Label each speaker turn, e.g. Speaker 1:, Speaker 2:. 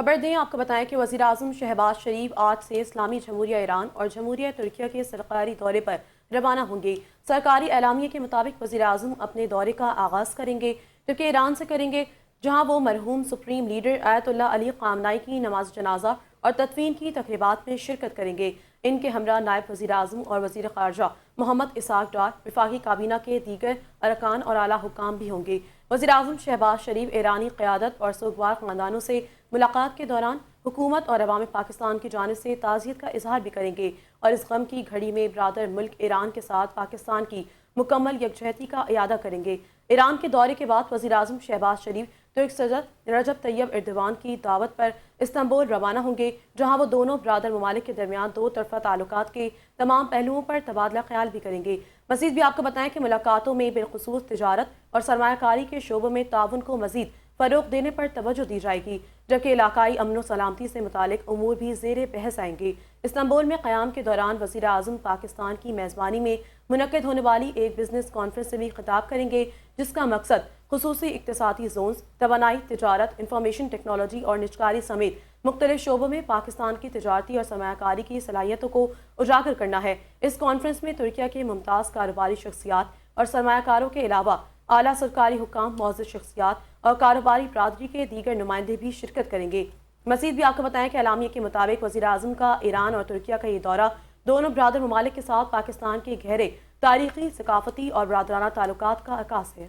Speaker 1: خبر دیں آپ کو بتائیں کہ وزیراعظم شہباز شریف آج سے اسلامی جمہوریہ ایران اور جمہوریہ ترکیہ کے سرکاری دورے پر روانہ ہوں گے۔ سرکاری اعلامیے کے مطابق وزیراعظم اپنے دورے کا آغاز کریں گے جبکہ ایران سے کریں گے، جہاں وہ مرحوم سپریم لیڈر آیت اللہ علی خامنائی کی نماز جنازہ اور تدفین کی تقریبات میں شرکت کریں گے۔ ان کے ہمراہ نائب وزیراعظم اور وزیر خارجہ محمد اسحاق ڈار، وفاقی کابینہ کے دیگر ارکان اور اعلیٰ حکام بھی ہوں گے۔ وزیراعظم شہباز شریف ایرانی قیادت اور سوگوار خاندانوں سے ملاقات کے دوران حکومت اور عوام پاکستان کی جانب سے تعزیت کا اظہار بھی کریں گے اور اس غم کی گھڑی میں برادر ملک ایران کے ساتھ پاکستان کی مکمل یکجہتی کا اعادہ کریں گے۔ ایران کے دورے کے بعد وزیراعظم شہباز شریف ترک صدر رجب طیب ایردوان کی دعوت پر استنبول روانہ ہوں گے، جہاں وہ دونوں برادر ممالک کے درمیان دو طرفہ تعلقات کے تمام پہلوؤں پر تبادلہ خیال بھی کریں گے۔ مزید بھی آپ کو بتائیں کہ ملاقاتوں میں بالخصوص تجارت اور سرمایہ کاری کے شعبوں میں تعاون کو مزید فروغ دینے پر توجہ دی جائے گی، جبکہ علاقائی امن و سلامتی سے متعلق امور بھی زیر بحث آئیں گے۔ استنبول میں قیام کے دوران وزیر اعظم پاکستان کی میزبانی میں منعقد ہونے والی ایک بزنس کانفرنس سے بھی خطاب کریں گے، جس کا مقصد خصوصی اقتصادی زونز، توانائی، تجارت، انفارمیشن ٹیکنالوجی اور نجکاری سمیت مختلف شعبوں میں پاکستان کی تجارتی اور سرمایہ کاری کی صلاحیتوں کو اجاگر کرنا ہے۔ اس کانفرنس میں ترکیہ کے ممتاز کاروباری شخصیات اور سرمایہ کاروں کے علاوہ اعلیٰ سرکاری حکام، معزز شخصیات اور کاروباری برادری کے دیگر نمائندے بھی شرکت کریں گے۔ مزید بھی آپ کو بتائیں کہ اعلامیے کے مطابق وزیراعظم کا ایران اور ترکیہ کا یہ دورہ دونوں برادر ممالک کے ساتھ پاکستان کے گہرے تاریخی، ثقافتی اور برادرانہ تعلقات کا عکاس ہے۔